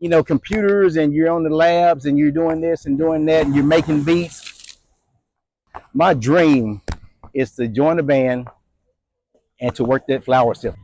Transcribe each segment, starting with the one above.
computers and you're on the labs and you're doing this and doing that and you're making beats. My dream is to join a band and to work that flower sip.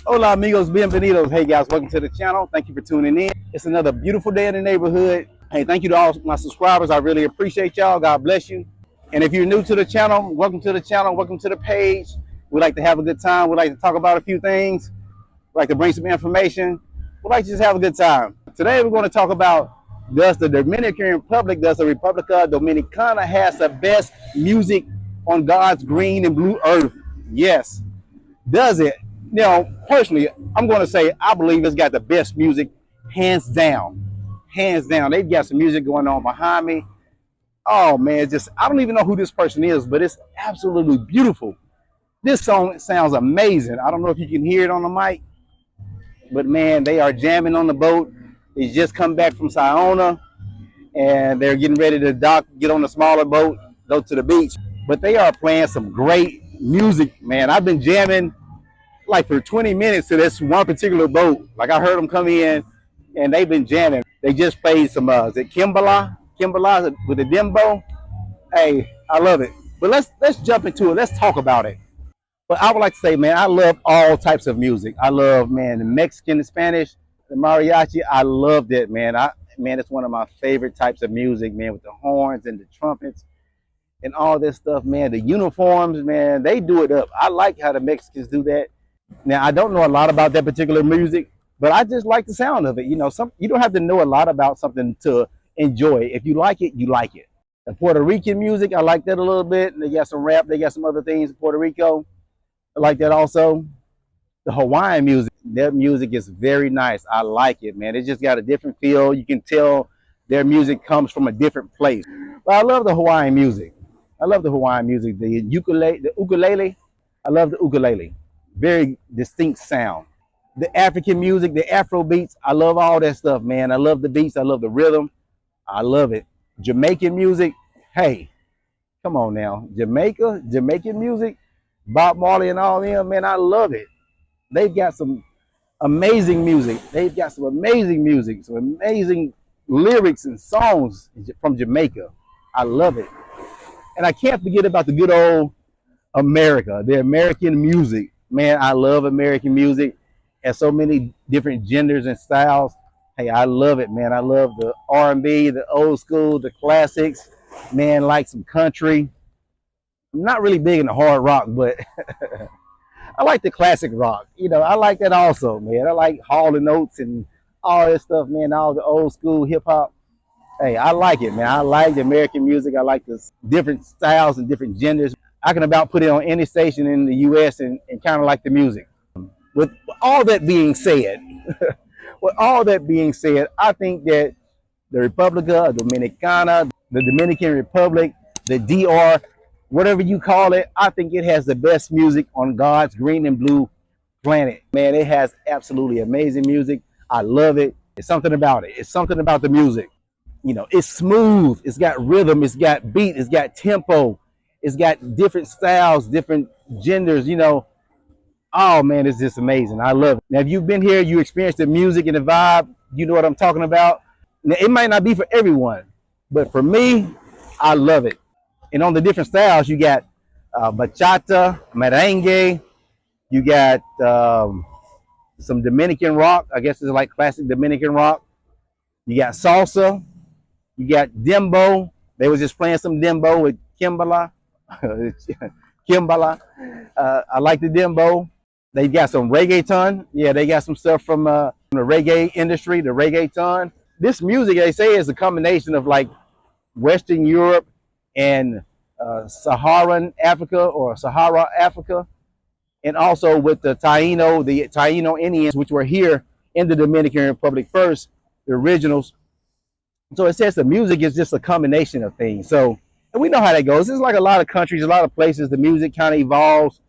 Hola amigos, bienvenidos. Hey guys, welcome to the channel. Thank you for tuning in. It's another beautiful day in the neighborhood. Hey, thank you to all my subscribers. I really appreciate y'all. God bless you. And if you're new to the channel, welcome to the channel. Welcome to the page. We like to have a good time. We like to talk about a few things. We like to bring some information. We like to just have a good time. Today we're going to talk about, does the Dominican Republic, does the República Dominicana has the best music on God's green and blue earth? Yes. Does it? Personally, I'm going to say I believe it's got the best music, hands down. Hands down. They've got some music going on behind me. Oh man, it's just, I don't even know who this person is, but it's absolutely beautiful. This song sounds amazing. I don't know if you can hear it on the mic, but man, they are jamming on the boat. They just come back from Sayona and they're getting ready to dock, get on a smaller boat, go to the beach. But they are playing some great music, man. I've been jamming like for 20 minutes to this one particular boat. Like I heard them come in and they've been jamming. They just played some, is it Kimbala with the dembo? Hey, I love it. But let's jump into it. Let's talk about it. But I would like to say, man, I love all types of music. I love, man, the Mexican, the Spanish, the mariachi. I love that, man. Man, it's one of my favorite types of music, man, with the horns and the trumpets and all this stuff, man. The uniforms, man, they do it up. I like how the Mexicans do that. Now, I don't know a lot about that particular music, but I just like the sound of it. You don't have to know a lot about something to enjoy it. If you like it, you like it. The Puerto Rican music, I like that a little bit. They got some rap, they got some other things in Puerto Rico. I like that also. The Hawaiian music, their music is very nice. I like it, man. It just got a different feel. You can tell their music comes from a different place. But I love the Hawaiian music. I love the Hawaiian music. The ukulele, I love the ukulele. Very distinct sound. The African music, the Afro beats, I love all that stuff, man. I love the beats. I love the rhythm. I love it. Jamaican music, hey, come on now. Jamaican music, Bob Marley and all them, man, I love it. They've got some amazing music. They've got some amazing music, some amazing lyrics and songs from Jamaica. I love it. And I can't forget about the good old America, the American music. Man, I love American music. Has so many different genders and styles. Hey, I love it, man. I love the R&B, the old school, the classics. Man, like some country. I'm not really big into hard rock, but I like the classic rock. I like that also, man. I like Hall and Oates and all this stuff, man. All the old school hip hop. Hey, I like it, man. I like the American music. I like the different styles and different genders. I can about put it on any station in the U.S. and kind of like the music. With all that being said, I think that the República Dominicana, the Dominican Republic, the DR, whatever you call it, I think it has the best music on God's green and blue planet. Man, it has absolutely amazing music. I love it. It's something about it. It's something about the music. It's smooth. It's got rhythm. It's got beat. It's got tempo. It's got different styles, different genders. Oh man, it's just amazing. I love it. Now, if you've been here, you experienced the music and the vibe, you know what I'm talking about. Now, it might not be for everyone, but for me, I love it. And on the different styles, you got bachata, merengue, you got some Dominican rock. I guess it's like classic Dominican rock. You got salsa, you got dembo. They was just playing some dembo with Kimbala. Kimbala. I like the dembo. They got some reggaeton. Yeah, they got some stuff from the reggae industry, the reggaeton. This music, they say, is a combination of like Western Europe and Saharan Africa or Sahara Africa, and also with the Taino Indians, which were here in the Dominican Republic first, the originals. So it says the music is just a combination of things. So, and we know how that goes. It's like a lot of countries, a lot of places, the music kind of evolves.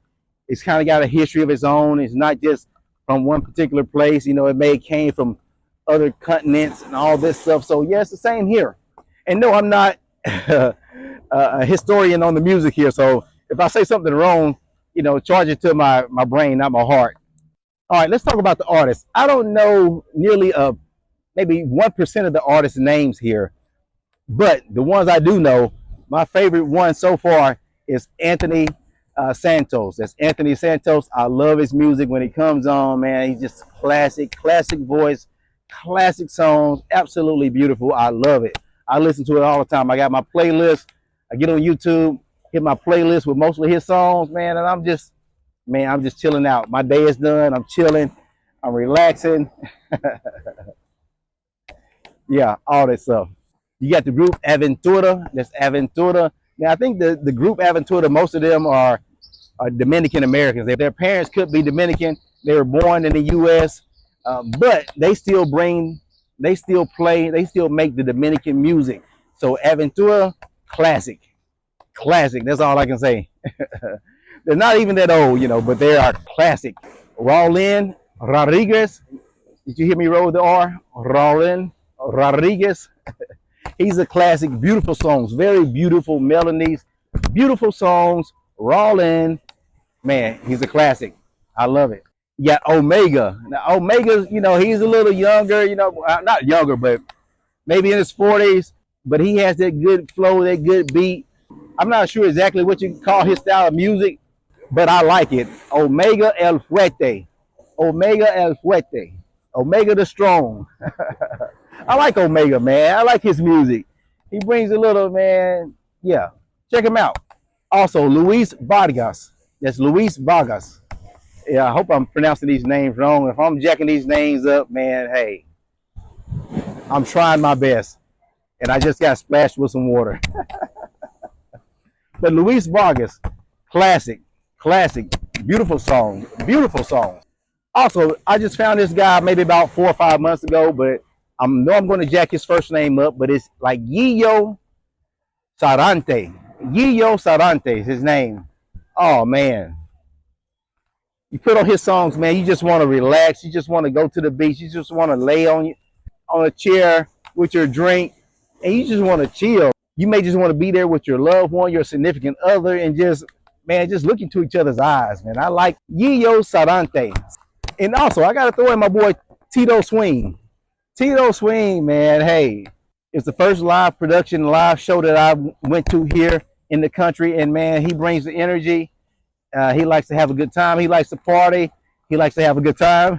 It's kind of got a history of its own. It's not just from one particular place. It may have came from other continents and all this stuff. So yeah, it's the same here. And no, I'm not a historian on the music here. So if I say something wrong, charge it to my brain, not my heart. All right, let's talk about the artist. I don't know nearly maybe 1% of the artist names here, but the ones I do know, my favorite one so far is Anthony Santos. That's Anthony Santos. I love his music when he comes on, man. He's just classic voice, classic songs, absolutely beautiful. I love it. I listen to it all the time. I got my playlist. I get on YouTube, hit my playlist with mostly his songs, man, and I'm just chilling out. My day is done. I'm chilling. I'm relaxing. Yeah, all that stuff. You got the group Aventura. That's Aventura. Now, I think the group Aventura, most of them are Dominican Americans. Their parents could be Dominican. They were born in the U.S., but they still play, they still make the Dominican music. So Aventura, classic, classic. That's all I can say. They're not even that old, but they are classic. Raulin Rodriguez. Did you hear me roll the R? Raulin Rodriguez. He's a classic, beautiful songs, very beautiful melodies, beautiful songs. Raulin, man, he's a classic. I love it. You got Omega. Now, Omega's, he's a little younger, not younger, but maybe in his 40s, but he has that good flow, that good beat. I'm not sure exactly what you call his style of music, but I like it. Omega El Fuerte. Omega El Fuerte. Omega the Strong. I like Omega, man. I like his music. He brings a little, man. Yeah, check him out. Also, Luis Vargas. That's Luis Vargas. Yeah, I hope I'm pronouncing these names wrong. If I'm jacking these names up, man, hey, I'm trying my best. And I just got splashed with some water. But Luis Vargas, classic, beautiful song, beautiful song. Also, I just found this guy maybe about 4 or 5 months ago, but I know I'm going to jack his first name up, but it's like Gillo Sarante. Gillo Sarante is his name. Oh, man. You put on his songs, man, you just want to relax. You just want to go to the beach. You just want to lay on a chair with your drink, and you just want to chill. You may just want to be there with your loved one, your significant other, and just look into each other's eyes, man. I like Gillo Sarante. And also, I got to throw in my boy Tito Swing. Tito Swing, man, hey, it's the first live production, live show that I went to here in the country, and man, he brings the energy. He likes to have a good time. He likes to party. He likes to have a good time.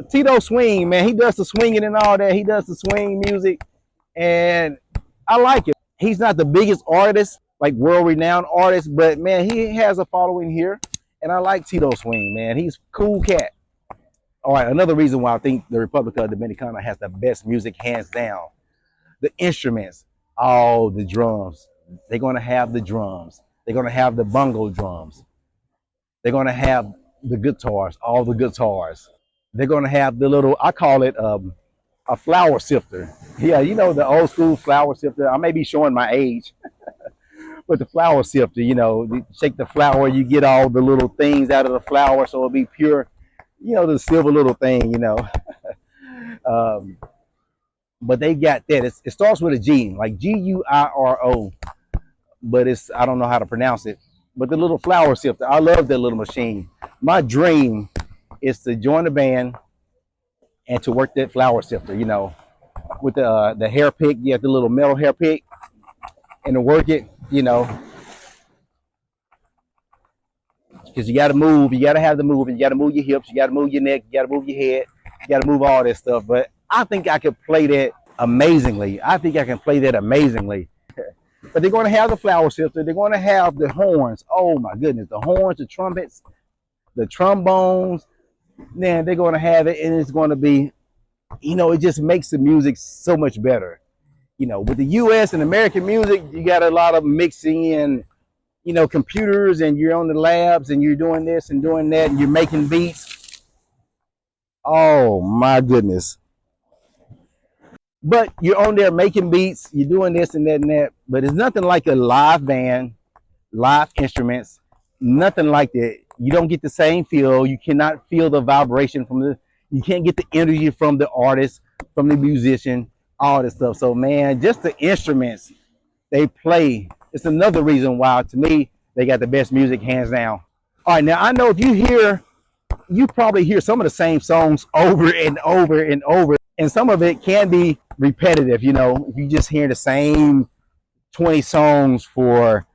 Tito Swing, man, he does the swinging and all that. He does the swing music, and I like it. He's not the biggest artist, like world-renowned artist, but man, he has a following here, and I like Tito Swing, man. He's a cool cat. All right, another reason why I think the Republic of Dominicana has the best music, hands down. The instruments, all the drums. They're going to have the drums. They're going to have the bongo drums. They're going to have the guitars, all the guitars. They're going to have the little, I call it a flour sifter. Yeah, you know, the old school flour sifter. I may be showing my age, but the flour sifter, you shake the flour, you get all the little things out of the flour so it'll be pure, the silver little thing, but they got that. It starts with a G, like Guiro, but I don't know how to pronounce it. But the little flour sifter, I love that little machine. My dream is to join the band and to work that flour sifter, with the hair pick. You have the little metal hair pick, and to work it, because you got to move. You got to have the movement. You got to move your hips. You got to move your neck. You got to move your head. You got to move all that stuff. But I think I could play that amazingly. I think I can play that amazingly. But they're going to have the flour sifter. They're going to have the horns. Oh my goodness, the horns, the trumpets, the trombones. Man, they're going to have it, and it's going to be, it just makes the music so much better. With the U.S. and American music, you got a lot of mixing and, computers, and you're on the labs, and you're doing this and doing that, and you're making beats. Oh my goodness. But you're on there making beats, you're doing this and that and that, but it's nothing like a live band, live instruments, nothing like that. You don't get the same feel. You cannot feel the vibration you can't get the energy from the artist, from the musician, all this stuff. So man, just the instruments they play, it's another reason why, to me, they got the best music, hands down. All right, now I know if you hear you probably hear some of the same songs over and over and over, and some of it can be repetitive. You know, if you just hear the same 20 songs for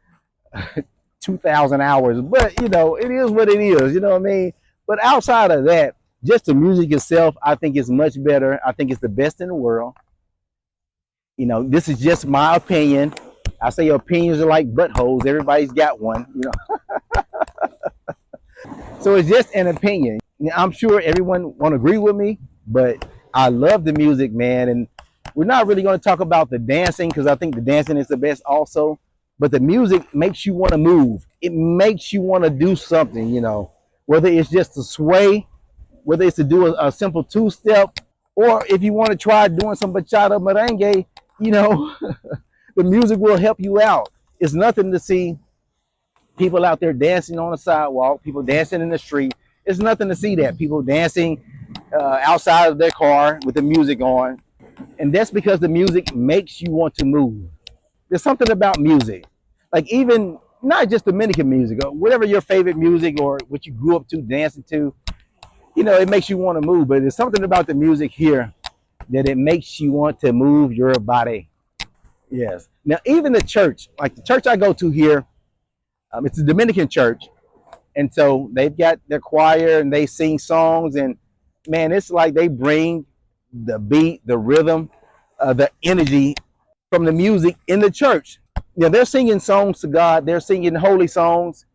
2,000 hours, but you know, it is what it is. You know what I mean? But outside of that, just the music itself, I think is much better. I think it's the best in the world. You know, this is just my opinion. I say opinions are like buttholes. Everybody's got one. You know, so it's just an opinion. I'm sure everyone won't agree with me, but I love the music, man. And we're not really going to talk about the dancing because I think the dancing is the best also. But the music makes you want to move. It makes you want to do something, you know, whether it's just to sway, whether it's to do a simple two-step, or if you want to try doing some bachata merengue, you know, the music will help you out. It's nothing to see people out there dancing on the sidewalk, people dancing in the street. It's nothing to see that. People dancing outside of their car with the music on. And that's because the music makes you want to move. There's something about music, like even not just Dominican music or whatever your favorite music or what you grew up to dancing to, you know, it makes you want to move. But there's something about the music here that it makes you want to move your body. Yes. Now, even the church, like the church I go to here, it's a Dominican church. And so they've got their choir and they sing songs. And man, it's like they bring the beat, the rhythm, the energy from the music in the church. You know, they're singing songs to God. They're singing holy songs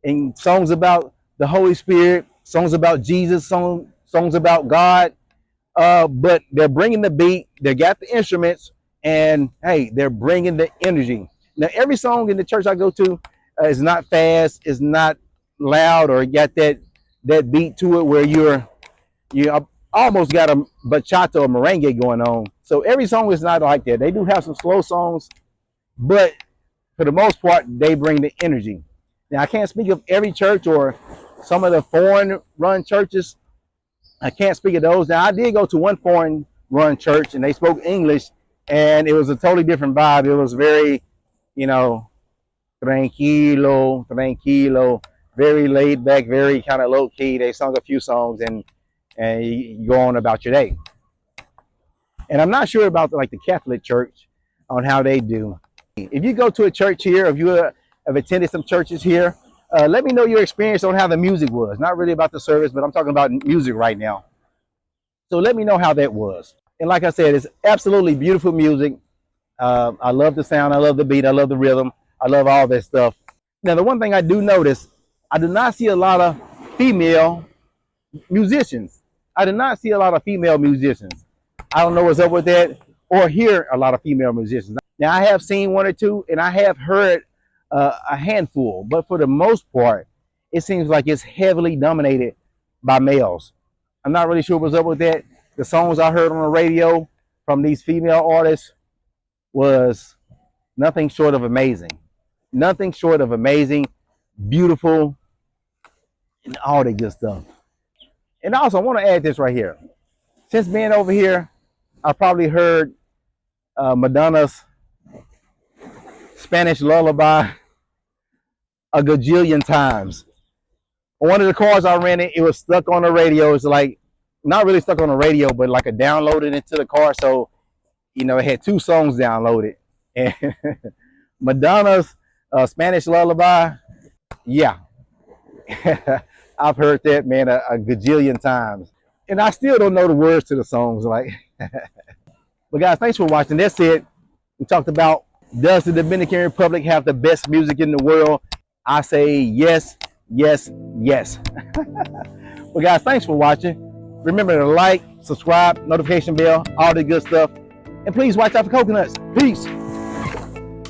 and songs about the Holy Spirit, songs about Jesus, songs about God. But they're bringing the beat. They got the instruments, and hey, they're bringing the energy. Now, every song in the church I go to is not fast, is not loud, or got that beat to it where you almost got a bachata or merengue going on. So every song is not like that. They do have some slow songs, but for the most part, they bring the energy. Now, I can't speak of every church or some of the foreign run churches. I can't speak of those. Now, I did go to one foreign run church and they spoke English, and it was a totally different vibe. It was very, you know, tranquilo, tranquilo, very laid back, very kind of low key. They sung a few songs and you go on about your day. And I'm not sure about like the Catholic Church on how they do. If you go to a church here, if you have attended some churches here, let me know your experience on how the music was. Not really about the service, but I'm talking about music right now. So let me know how that was. And like I said, it's absolutely beautiful music. I love the sound. I love the beat. I love the rhythm. I love all that stuff. Now, the one thing I do notice, I do not see a lot of female musicians. I do not see a lot of female musicians. I don't know what's up with that, or hear a lot of female musicians. Now, I have seen one or two, and I have heard a handful, but for the most part, it seems like it's heavily dominated by males. I'm not really sure what's up with that. The songs I heard on the radio from these female artists was nothing short of amazing. Nothing short of amazing, beautiful, and all that good stuff. And also, I want to add this right here. Since being over here, I probably heard Madonna's Spanish Lullaby a gajillion times. On one of the cars I rented, it was stuck on the radio. It's like not really stuck on the radio, but like a downloaded into the car. So, you know, it had two songs downloaded. And Madonna's Spanish Lullaby, yeah. I've heard that, man, a gajillion times. And I still don't know the words to the songs. Like, but guys, thanks for watching. That's it. We talked about, does the Dominican Republic have the best music in the world? I say yes, yes, yes. Well, guys, thanks for watching. Remember to like, subscribe, notification bell, all the good stuff. And please watch out for coconuts. Peace.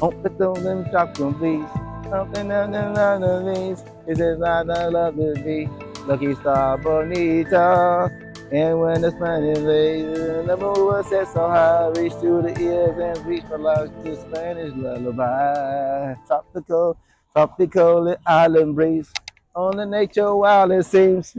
Don't put those in chocolate, please. Something else, it is not a love to be. Lucky star bonita. And when the Spanish lays, the moon was set so high, reach to the ears and reach for life to Spanish lullaby. Tropical, tropical island breeze. On the nature wild it seems.